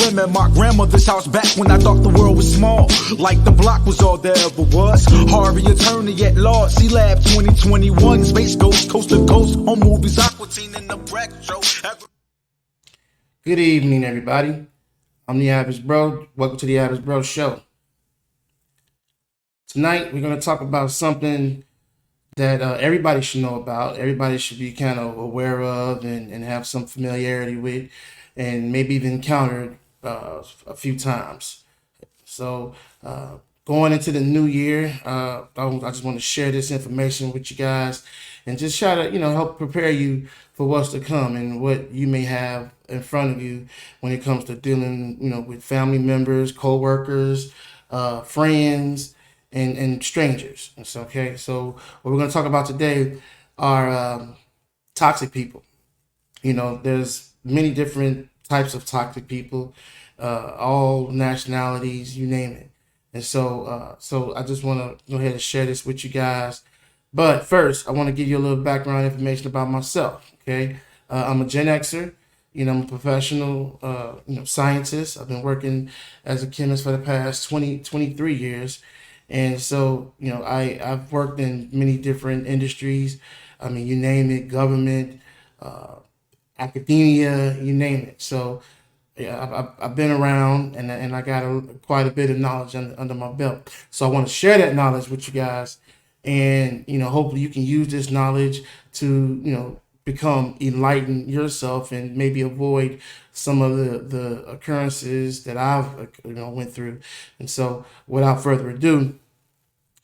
women. My grandmother's house back when I thought the world was small. Like the block was all there ever was. Harvey attorney at law. C-Lab 2021. Space Ghost, coast to coast. Home movies, Aqua Teen and the Breck Show. Good evening, everybody. I'm the Average Bro. Welcome to the Average Bro Show. Tonight, we're going to talk about something that everybody should know about. Everybody should be kind of aware of and have some familiarity with, and maybe even encountered a few times. So, going into the new year, I just want to share this information with you guys and just try to, help prepare you for what's to come and what you may have in front of you when it comes to dealing, with family members, co-workers, friends, and strangers. It's okay. So what we're going to talk about today are toxic people. There's many different types of toxic people, all nationalities, you name it. And so I just want to go ahead and share this with you guys. But first, I want to give you a little background information about myself. Okay. I'm a Gen Xer. I'm a professional, scientist. I've been working as a chemist for the past 23 years. And so, I've worked in many different industries. I mean, you name it, government, academia, you name it. So, yeah, I've been around and I got quite a bit of knowledge under my belt. So I want to share that knowledge with you guys. And, hopefully you can use this knowledge to, become enlightened yourself and maybe avoid some of the occurrences that I've, went through. And so without further ado,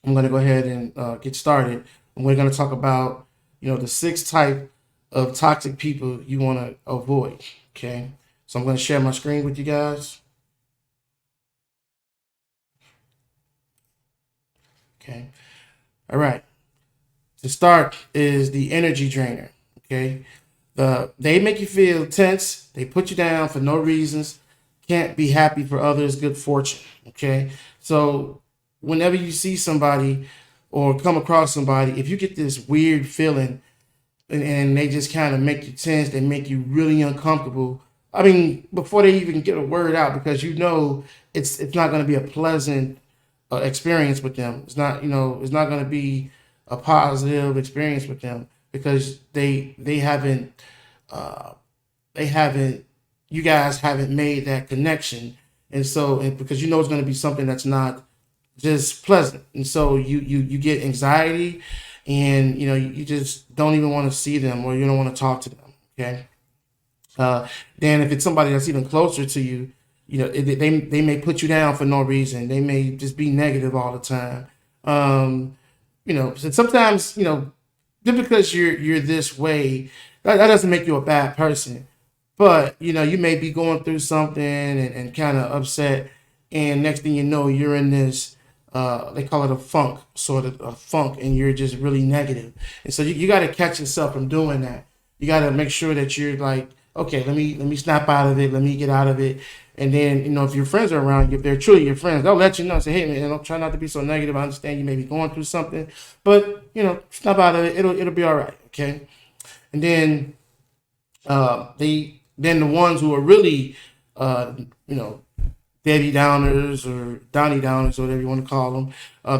I'm going to go ahead and get started. And we're going to talk about, the 6 type of toxic people you want to avoid. Okay. So I'm going to share my screen with you guys. Okay. All right. To start is the energy drainer. Okay. They make you feel tense. They put you down for no reasons. Can't be happy for others' good fortune. Okay. So whenever you see somebody or come across somebody, if you get this weird feeling and they just kind of make you tense, they make you really uncomfortable. I mean, before they even get a word out, because it's not going to be a pleasant experience with them. It's not going to be a positive experience with them because they haven't you guys haven't made that connection, and because it's going to be something that's not just pleasant, and so you get anxiety, and you just don't even want to see them or you don't want to talk to them. Okay. Then if it's somebody that's even closer to you, they may put you down for no reason. They may just be negative all the time. So sometimes, just because you're this way, that doesn't make you a bad person. But, you may be going through something and kind of upset. And next thing you know, you're in this, they call it a funk, and you're just really negative. And so you got to catch yourself from doing that. You got to make sure that you're like, okay, let me snap out of it. Let me get out of it. And then, if your friends are around you, if they're truly your friends, they'll let you know. Say, hey, man, don't try not to be so negative. I understand you may be going through something, but, snap out of it. It'll be all right. Okay. And then, the ones who are really, Debbie Downers or Donnie Downers, or whatever you want to call them,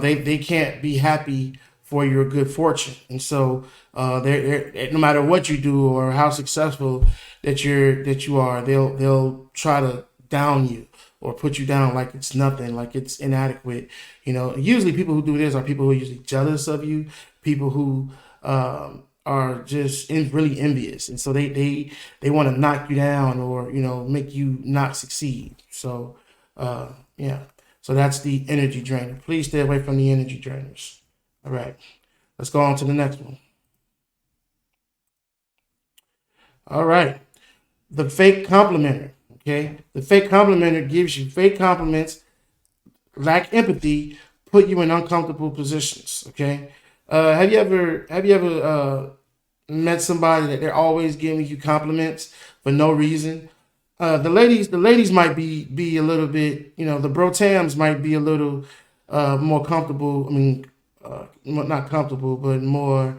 they can't be happy for your good fortune. And so they're no matter what you do or how successful that you are, they'll try to down you or put you down like it's nothing, like it's inadequate. Usually people who do this are people who are usually jealous of you, people who are just really envious, and so they want to knock you down or make you not succeed. So yeah, so that's the energy drainer. Please stay away from the energy drainers. All right, let's go on to the next one. All right, the fake complimenter. Okay, the fake complimenter gives you fake compliments, lack empathy, put you in uncomfortable positions. Okay, have you ever met somebody that they're always giving you compliments for no reason? The ladies might be a little bit, the brotams might be a little more comfortable. I mean, not comfortable, but more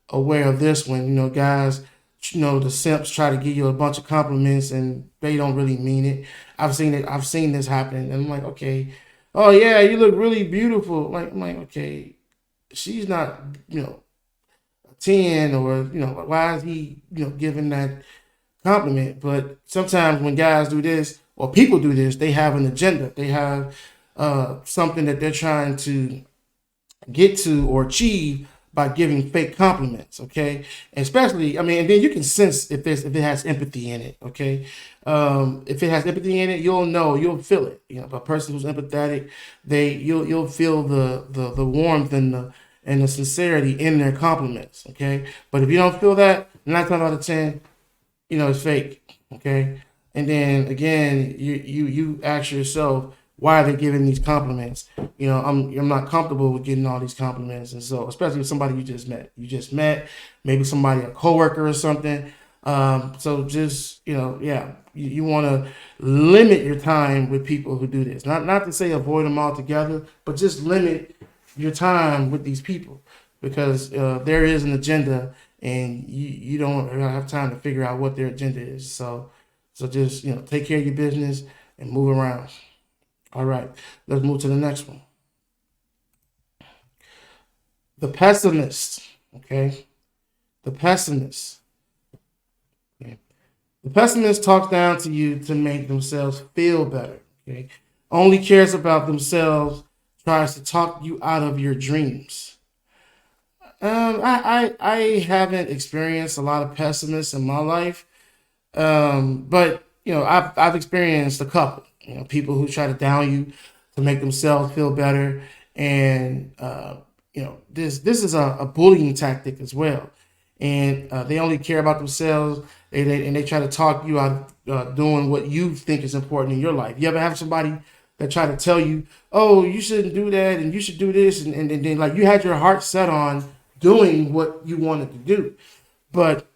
aware of this one. Guys, the simps try to give you a bunch of compliments and they don't really mean it. I've seen it. I've seen this happen, and I'm like, okay, oh yeah, you look really beautiful. I'm like, okay, she's not, you know, a 10, or you know, why is he, you know, giving that compliment? But sometimes when guys do this or people do this, they have an agenda. They have something that they're trying to get to or achieve by giving fake compliments. Okay, and especially, I mean, and then you can sense if it has empathy in it. Okay, if it has empathy in it, you'll feel it. You know, a person who's empathetic, you'll feel the warmth and the sincerity in their compliments. Okay, but if you don't feel that, 9 times out of 10, you know, it's fake. Okay, and then again, you ask yourself, why are they giving these compliments? You know, I'm not comfortable with getting all these compliments, and so especially with somebody you just met, maybe somebody, a coworker or something. So just, you know, yeah, you want to limit your time with people who do this. Not to say avoid them altogether, but just limit your time with these people, because there is an agenda, and you don't have time to figure out what their agenda is. So just, you know, take care of your business and move around. All right, let's move to the next one. The pessimist. Okay, the pessimist. Okay. The pessimist talks down to you to make themselves feel better. Okay, only cares about themselves, tries to talk you out of your dreams. I haven't experienced a lot of pessimists in my life, but you know, I've experienced a couple. You know, people who try to down you to make themselves feel better, and you know, this is a bullying tactic as well. And they only care about themselves. And they try to talk you out doing what you think is important in your life. You ever have somebody that try to tell you, "Oh, you shouldn't do that, and you should do this," and then like you had your heart set on doing what you wanted to do, but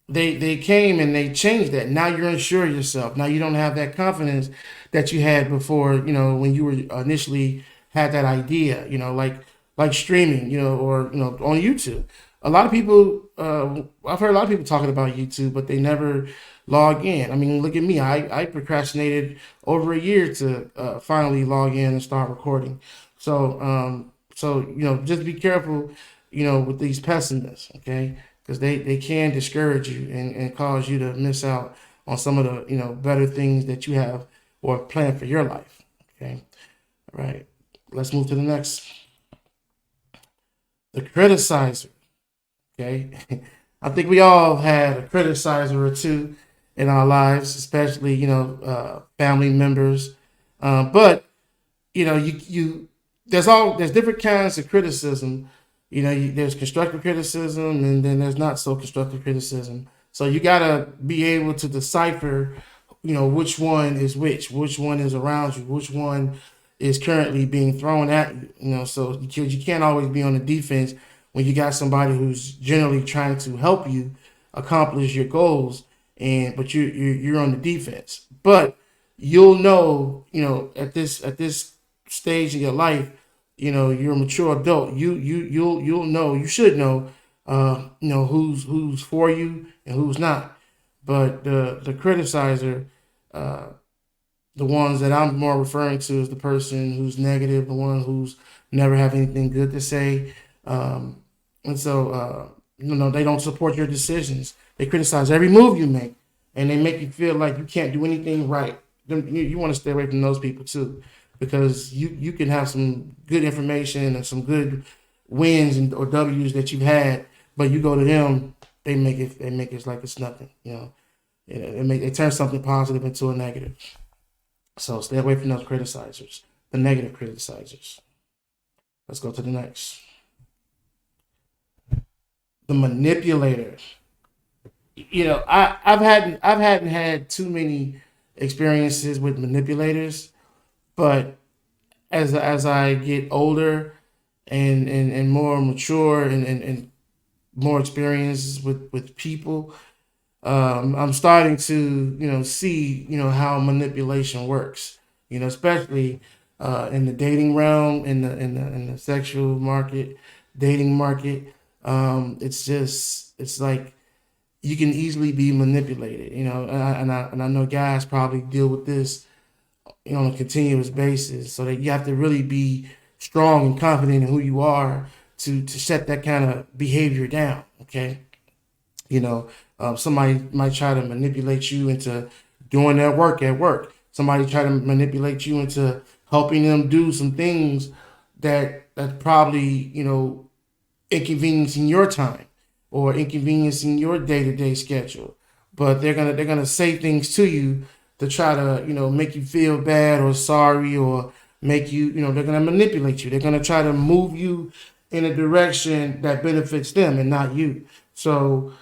they came and they changed that. Now you're unsure of yourself. Now you don't have that confidence that you had before, you know, when you were initially had that idea, you know, like streaming, you know, or you know, on YouTube. A lot of people, I've heard a lot of people talking about YouTube, but they never log in. I mean, look at me. I procrastinated over a year to finally log in and start recording. So you know, just be careful, you know, with these pessimists, okay? Because they can discourage you and cause you to miss out on some of the, you know, better things that you have or plan for your life. Okay. All right. Let's move to the next. The criticizer. Okay. I think we all had a criticizer or two in our lives, especially, you know, family members. But you know, there's different kinds of criticism. You know, there's constructive criticism, and then there's not so constructive criticism. So you gotta be able to decipher, you know, which one is which one is around you, which one is currently being thrown at you. You know, so you can't always be on the defense when you got somebody who's generally trying to help you accomplish your goals, and but you're on the defense. But you'll know, you know, at this stage of your life, you know, you're a mature adult. You'll know, you should know, you know, who's for you and who's not. But the criticizer, the ones that I'm more referring to is the person who's negative, the one who's never have anything good to say. And so, you know, they don't support your decisions. They criticize every move you make, and they make you feel like you can't do anything right. You want to stay away from those people too, because you can have some good information and some good wins and or W's that you've had, but you go to them, they make it like it's nothing. You know, they turn something positive into a negative. So stay away from those criticizers, the negative criticizers. Let's go to the next. The manipulator. You know, I've hadn't had too many experiences with manipulators, but as I get older and more mature and more experiences with people, I'm starting to, you know, see, you know, how manipulation works. You know, especially in the dating realm, in the sexual market, dating market. It's like you can easily be manipulated. You know, and I know guys probably deal with this on a continuous basis. So that you have to really be strong and confident in who you are to shut that kind of behavior down. Okay, somebody might try to manipulate you into doing their work at work. Somebody try to manipulate you into helping them do some things that's probably inconveniencing your time or inconveniencing your day-to-day schedule. But they're gonna say things to you to try to make you feel bad or sorry, or make you they're gonna manipulate you. They're gonna try to move you in a direction that benefits them and not you. So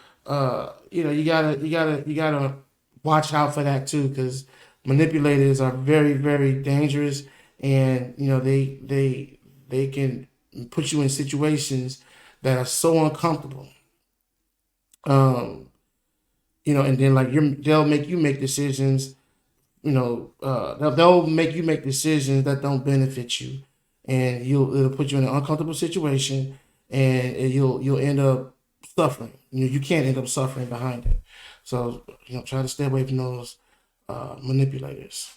you gotta watch out for that too, because manipulators are very, very dangerous, and they can put you in situations that are so uncomfortable. Um, and then like they'll make you make decisions. They'll make you make decisions that don't benefit you, and it'll put you in an uncomfortable situation, and you'll end up suffering. You can't end up suffering behind it. So try to stay away from those manipulators.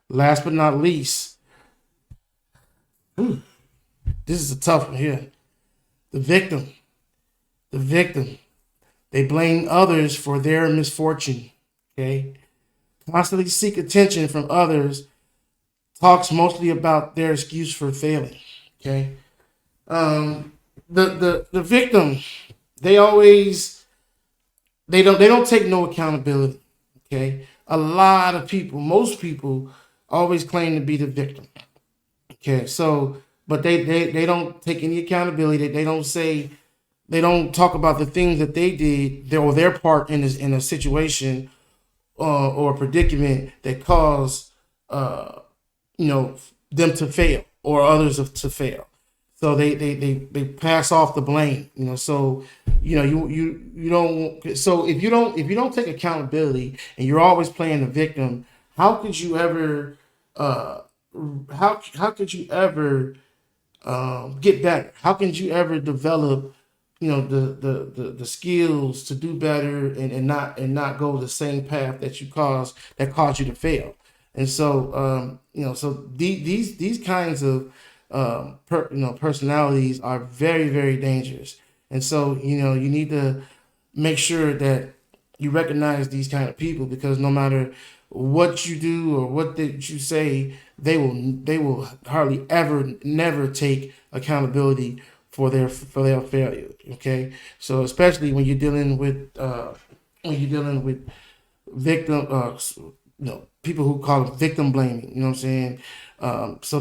Last but not least, this is a tough one here. The victim. The victim. They blame others for their misfortune. Okay. Constantly seek attention from others. Talks mostly about their excuse for failing. Okay. The victim, they don't take no accountability. Okay. A lot of people, most people always claim to be the victim. Okay. So, but they don't take any accountability. They don't talk about the things that they did, or their part in a situation or a predicament that caused them to fail or others to fail. So they pass off the blame. So you don't. So if you don't take accountability and you're always playing the victim, how could you ever how could you ever get better? How can you ever develop the skills to do better, and not go the same path that caused you to fail? And so these kinds of personalities are very, very dangerous. And so you need to make sure that you recognize these kind of people, because no matter what you do or what that you say, they will hardly ever never take accountability for their failure. Okay, so especially when you're dealing with victim, people who call it victim blaming. You know what I'm saying? So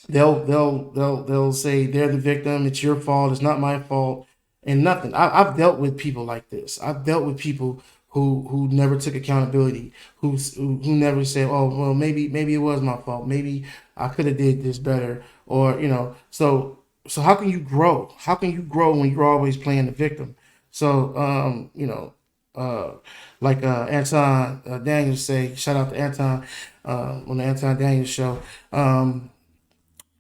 they'll say they're the victim. It's your fault. It's not my fault, and nothing. I've dealt with people like this. I've dealt with people who never took accountability, who never said, oh well, maybe it was my fault. Maybe I could have did this better, or So how can you grow? How can you grow when you're always playing the victim? So like Anton Daniels say, shout out to Anton on the Anton Daniels show.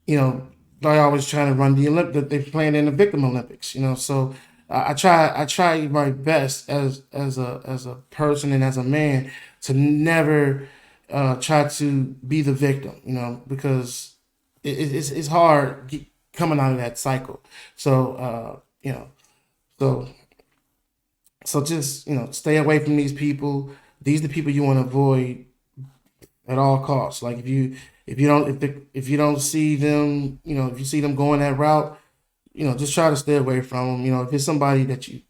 They always trying to run the Olympic. They're playing in the victim Olympics. So I try my best as a person and as a man to never try to be the victim. Because it's hard coming out of that cycle. So so just stay away from these people. These are the people you want to avoid at all costs. Like if you don't see them, if you see them going that route, just try to stay away from them. If it's somebody that you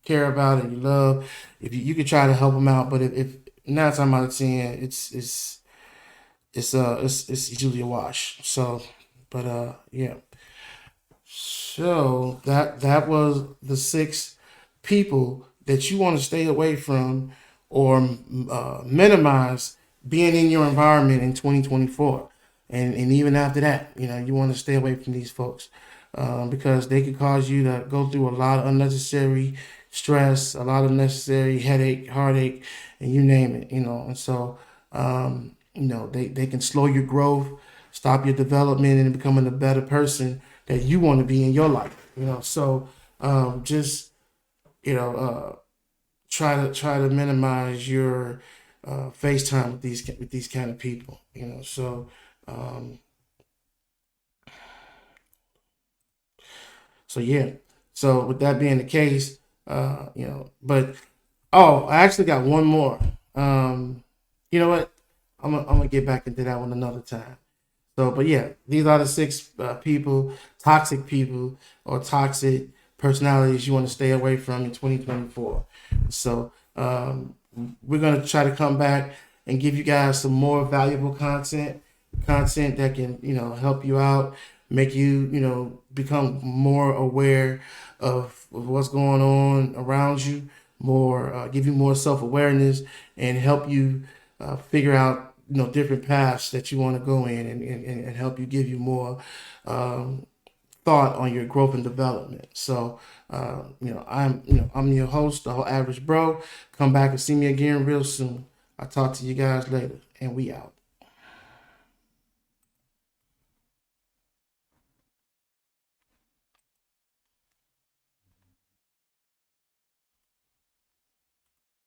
care about and you love, if you can try to help them out. But if 9 times out of 10, it's usually a wash. So, but yeah. So that was the 6 people that you want to stay away from or minimize being in your environment in 2024, and even after that, you want to stay away from these folks because they could cause you to go through a lot of unnecessary stress, a lot of unnecessary headache, heartache, and you name it. And so they can slow your growth, stop your development, and becoming a better person that you want to be in your life. So just try to minimize your FaceTime with these kind of people. So um, yeah. So with that being the case, but oh, I actually got one more. You know what? I'm gonna get back into that one another time. So, but yeah, these are the six toxic people or toxic personalities you want to stay away from in 2024. So, we're going to try to come back and give you guys some more valuable content that can, help you out, make you, become more aware of what's going on around you, give you more self-awareness and help you figure out different paths that you want to go in and help you give you more thought on your growth and development. So I'm your host, the whole average bro. Come back and see me again real soon. I'll talk to you guys later, and we out.